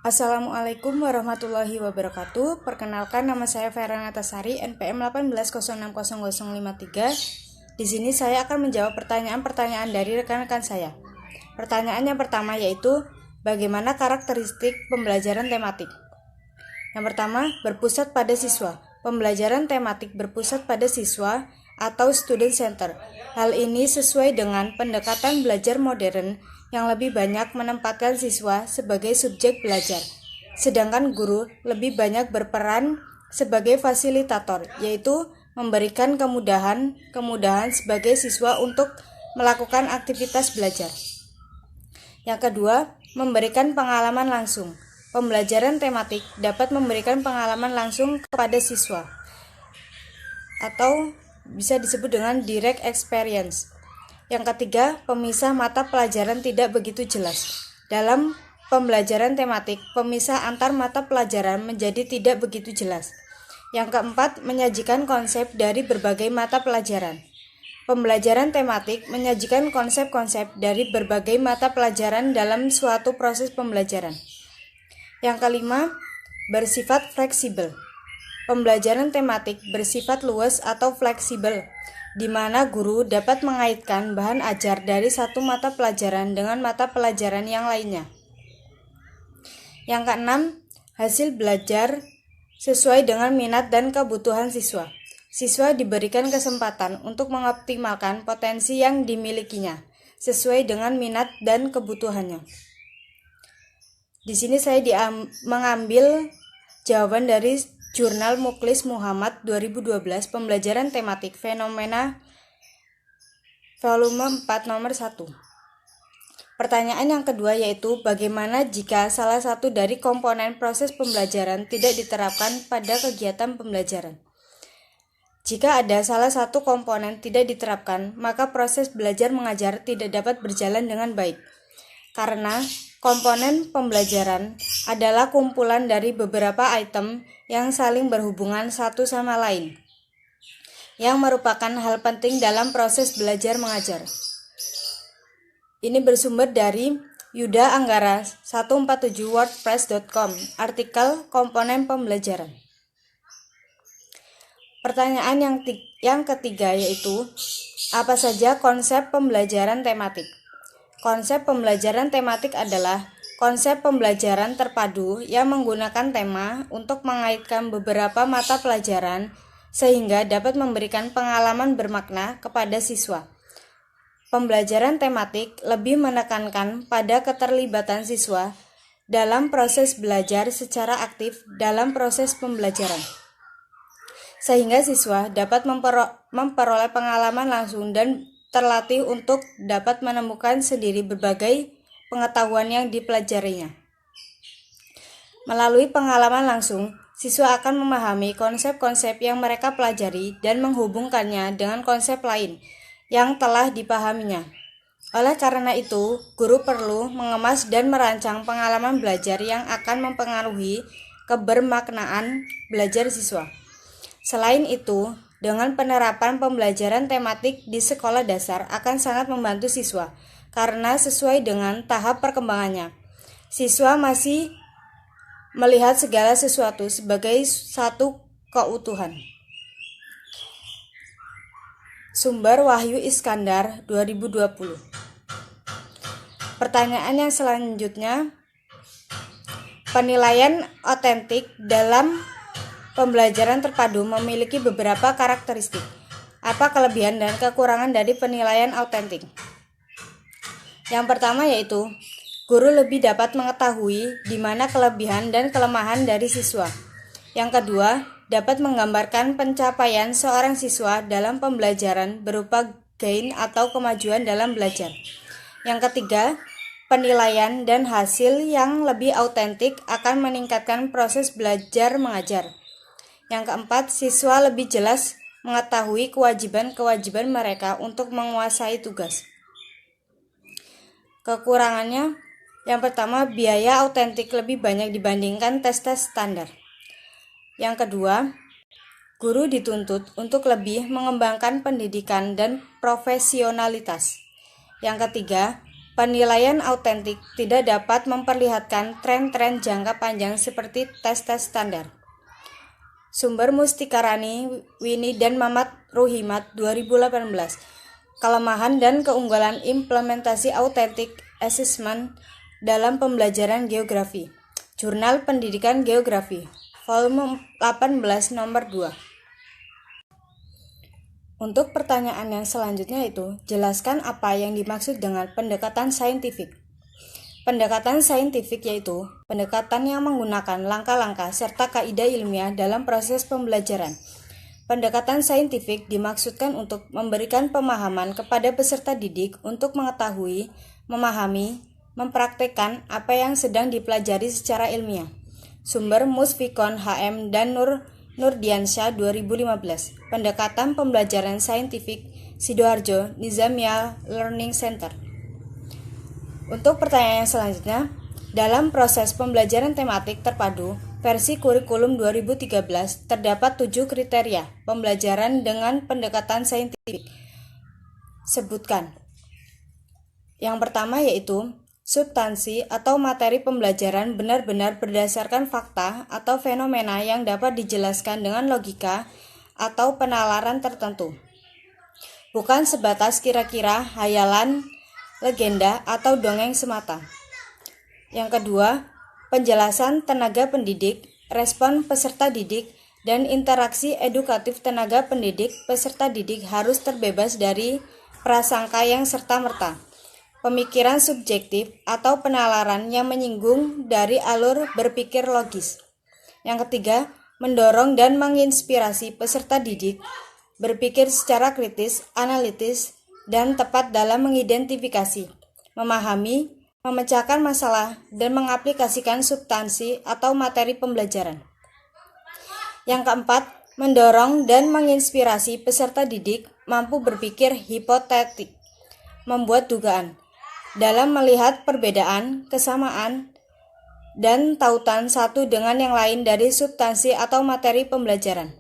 Assalamualaikum warahmatullahi wabarakatuh. Perkenalkan, nama saya Vera Natasari, NPM 18060053. Di sini saya akan menjawab pertanyaan-pertanyaan dari rekan-rekan saya. Pertanyaan yang pertama yaitu, bagaimana karakteristik pembelajaran tematik? Yang pertama, berpusat pada siswa. Pembelajaran tematik berpusat pada siswa atau student center. Hal ini sesuai dengan pendekatan belajar modern yang lebih banyak menempatkan siswa sebagai subjek belajar, sedangkan guru lebih banyak berperan sebagai fasilitator, yaitu memberikan kemudahan sebagai siswa untuk melakukan aktivitas belajar. Yang kedua, memberikan pengalaman langsung. Pembelajaran tematik dapat memberikan pengalaman langsung kepada siswa, atau bisa disebut dengan direct experience. Yang ketiga, pemisah mata pelajaran tidak begitu jelas. Dalam pembelajaran tematik, pemisah antar mata pelajaran menjadi tidak begitu jelas. Yang keempat, menyajikan konsep dari berbagai mata pelajaran. Pembelajaran tematik menyajikan konsep-konsep dari berbagai mata pelajaran dalam suatu proses pembelajaran. Yang kelima, bersifat fleksibel. Pembelajaran tematik bersifat luas atau fleksibel, di mana guru dapat mengaitkan bahan ajar dari satu mata pelajaran dengan mata pelajaran yang lainnya. Yang keenam, hasil belajar sesuai dengan minat dan kebutuhan siswa. Siswa diberikan kesempatan untuk mengoptimalkan potensi yang dimilikinya sesuai dengan minat dan kebutuhannya. Di sini saya mengambil jawaban dari Jurnal Muklis Muhammad 2012, Pembelajaran Tematik Fenomena Volume 4 nomor 1. Pertanyaan yang kedua yaitu, bagaimana jika salah satu dari komponen proses pembelajaran tidak diterapkan pada kegiatan pembelajaran? Jika ada salah satu komponen tidak diterapkan, maka proses belajar mengajar tidak dapat berjalan dengan baik. Karena komponen pembelajaran adalah kumpulan dari beberapa item yang saling berhubungan satu sama lain, yang merupakan hal penting dalam proses belajar mengajar. Ini bersumber dari Yuda Anggara 147wordpress.com, artikel komponen pembelajaran. Pertanyaan yang ketiga yaitu, apa saja konsep pembelajaran tematik? Konsep pembelajaran tematik adalah konsep pembelajaran terpadu yang menggunakan tema untuk mengaitkan beberapa mata pelajaran sehingga dapat memberikan pengalaman bermakna kepada siswa. Pembelajaran tematik lebih menekankan pada keterlibatan siswa dalam proses belajar secara aktif dalam proses pembelajaran, sehingga siswa dapat memperoleh pengalaman langsung dan terlatih untuk dapat menemukan sendiri berbagai pengetahuan yang dipelajarinya. Melalui pengalaman langsung, siswa akan memahami konsep-konsep yang mereka pelajari dan menghubungkannya dengan konsep lain yang telah dipahaminya. Oleh karena itu, guru perlu mengemas dan merancang pengalaman belajar yang akan mempengaruhi kebermaknaan belajar siswa. Selain itu, dengan penerapan pembelajaran tematik di sekolah dasar akan sangat membantu siswa, karena sesuai dengan tahap perkembangannya, siswa masih melihat segala sesuatu sebagai satu keutuhan. Sumber Wahyu Iskandar 2020. Pertanyaan yang selanjutnya, penilaian otentik dalam pembelajaran terpadu memiliki beberapa karakteristik. Apa kelebihan dan kekurangan dari penilaian autentik? Yang pertama yaitu, guru lebih dapat mengetahui di mana kelebihan dan kelemahan dari siswa. Yang kedua, dapat menggambarkan pencapaian seorang siswa dalam pembelajaran berupa gain atau kemajuan dalam belajar. Yang ketiga, penilaian dan hasil yang lebih autentik akan meningkatkan proses belajar mengajar. Yang keempat, siswa lebih jelas mengetahui kewajiban-kewajiban mereka untuk menguasai tugas. Kekurangannya, yang pertama, biaya autentik lebih banyak dibandingkan tes-tes standar. Yang kedua, guru dituntut untuk lebih mengembangkan pendidikan dan profesionalitas. Yang ketiga, Penilaian autentik tidak dapat memperlihatkan tren-tren jangka panjang seperti tes-tes standar. Sumber Mustikarani, Winnie dan Mamat Ruhimat 2018. Kelemahan dan keunggulan implementasi authentic assessment dalam pembelajaran geografi. Jurnal Pendidikan Geografi, volume 18 nomor 2. Untuk pertanyaan yang selanjutnya itu, jelaskan apa yang dimaksud dengan pendekatan saintifik. Pendekatan saintifik yaitu pendekatan yang menggunakan langkah-langkah serta kaidah ilmiah dalam proses pembelajaran. Pendekatan saintifik dimaksudkan untuk memberikan pemahaman kepada peserta didik untuk mengetahui, memahami, mempraktekkan apa yang sedang dipelajari secara ilmiah. Sumber Musfikon HM dan Nurdiansyah 2015. Pendekatan pembelajaran saintifik Sidoarjo Nizamiya Learning Center. Untuk pertanyaan yang selanjutnya, dalam proses pembelajaran tematik terpadu versi kurikulum 2013 terdapat 7 kriteria pembelajaran dengan pendekatan saintifik. Sebutkan. Yang pertama yaitu substansi atau materi pembelajaran benar-benar berdasarkan fakta atau fenomena yang dapat dijelaskan dengan logika atau penalaran tertentu. Bukan sebatas kira-kira, hayalan, legenda, atau dongeng semata. Yang kedua, penjelasan tenaga pendidik, respon peserta didik, dan interaksi edukatif tenaga pendidik peserta didik harus terbebas dari prasangka yang serta-merta. Pemikiran subjektif atau penalaran yang menyinggung dari alur berpikir logis. Yang ketiga, mendorong dan menginspirasi peserta didik berpikir secara kritis, analitis, dan tepat dalam mengidentifikasi, memahami, memecahkan masalah, dan mengaplikasikan substansi atau materi pembelajaran. Yang keempat, mendorong dan menginspirasi peserta didik mampu berpikir hipotetik, membuat dugaan, dalam melihat perbedaan, kesamaan, dan tautan satu dengan yang lain dari substansi atau materi pembelajaran.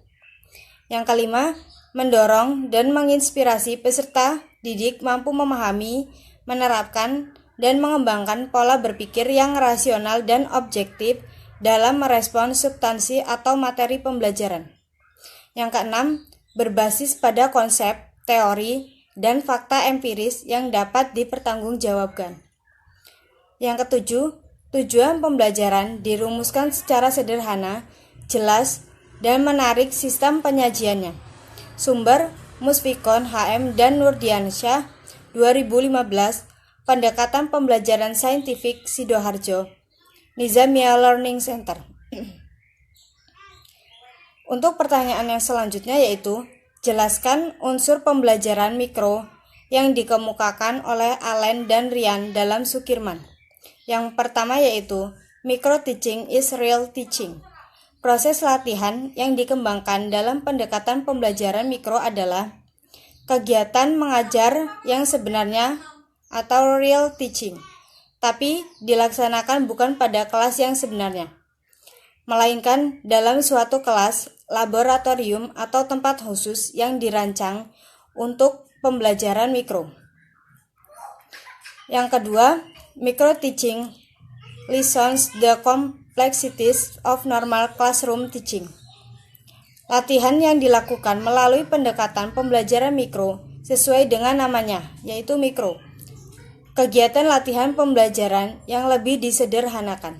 Yang kelima, mendorong dan menginspirasi peserta didik mampu memahami, menerapkan, dan mengembangkan pola berpikir yang rasional dan objektif dalam merespons substansi atau materi pembelajaran. Yang keenam, berbasis pada konsep, teori, dan fakta empiris yang dapat dipertanggungjawabkan. Yang ketujuh, tujuan pembelajaran dirumuskan secara sederhana, jelas, dan menarik sistem penyajiannya. Sumber Musfikon HM dan Nurdiansyah 2015. Pendekatan pembelajaran saintifik Sidoarjo Nizamiya Learning Center. Untuk pertanyaan yang selanjutnya yaitu, jelaskan unsur pembelajaran mikro yang dikemukakan oleh Allen dan Ryan dalam Sukirman. Yang pertama yaitu, micro teaching is real teaching. Proses latihan yang dikembangkan dalam pendekatan pembelajaran mikro adalah kegiatan mengajar yang sebenarnya atau real teaching, tapi dilaksanakan bukan pada kelas yang sebenarnya, melainkan dalam suatu kelas, laboratorium, atau tempat khusus yang dirancang untuk pembelajaran mikro. Yang kedua, micro teaching lessons the complexities of normal classroom teaching. Latihan yang dilakukan melalui pendekatan pembelajaran mikro sesuai dengan namanya, yaitu mikro. Kegiatan latihan pembelajaran yang lebih disederhanakan.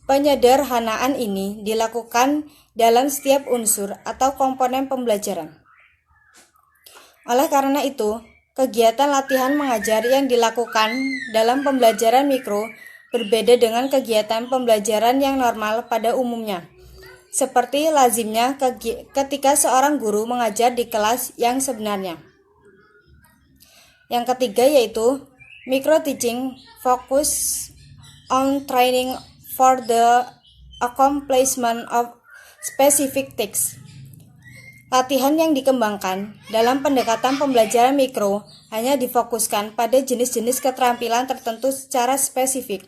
Penyederhanaan ini dilakukan dalam setiap unsur atau komponen pembelajaran. Oleh karena itu, kegiatan latihan mengajar yang dilakukan dalam pembelajaran mikro berbeda dengan kegiatan pembelajaran yang normal pada umumnya, seperti lazimnya ketika seorang guru mengajar di kelas yang sebenarnya. Yang ketiga yaitu micro teaching focus on training for the accomplishment of specific tasks. Latihan yang dikembangkan dalam pendekatan pembelajaran mikro hanya difokuskan pada jenis-jenis keterampilan tertentu secara spesifik,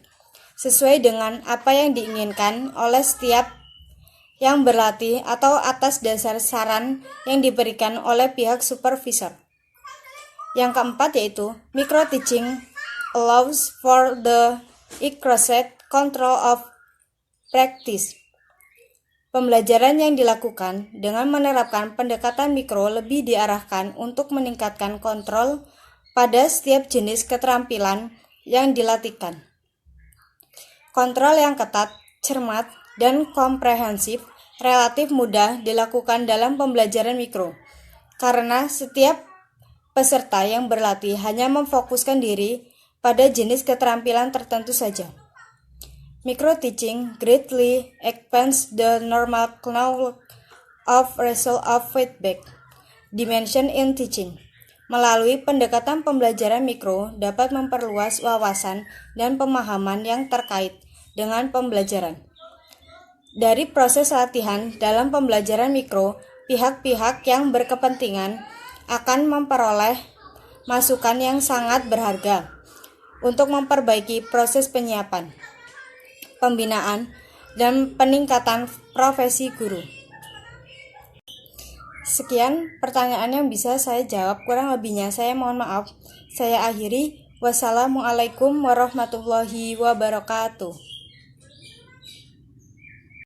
sesuai dengan apa yang diinginkan oleh setiap yang berlatih atau atas dasar saran yang diberikan oleh pihak supervisor. Yang keempat yaitu micro teaching allows for the accurate control of practice. Pembelajaran yang dilakukan dengan menerapkan pendekatan mikro lebih diarahkan untuk meningkatkan kontrol pada setiap jenis keterampilan yang dilatihkan. Kontrol yang ketat, cermat, dan komprehensif relatif mudah dilakukan dalam pembelajaran mikro, karena setiap peserta yang berlatih hanya memfokuskan diri pada jenis keterampilan tertentu saja. Micro teaching greatly expands the normal knowledge of result of feedback dimension in teaching. Melalui pendekatan pembelajaran mikro dapat memperluas wawasan dan pemahaman yang terkait dengan pembelajaran. Dari proses latihan dalam pembelajaran mikro, pihak-pihak yang berkepentingan akan memperoleh masukan yang sangat berharga untuk memperbaiki proses penyiapan, pembinaan, dan peningkatan profesi guru. Sekian pertanyaan yang bisa saya jawab, kurang lebihnya saya mohon maaf. Saya akhiri. Wassalamualaikum warahmatullahi wabarakatuh.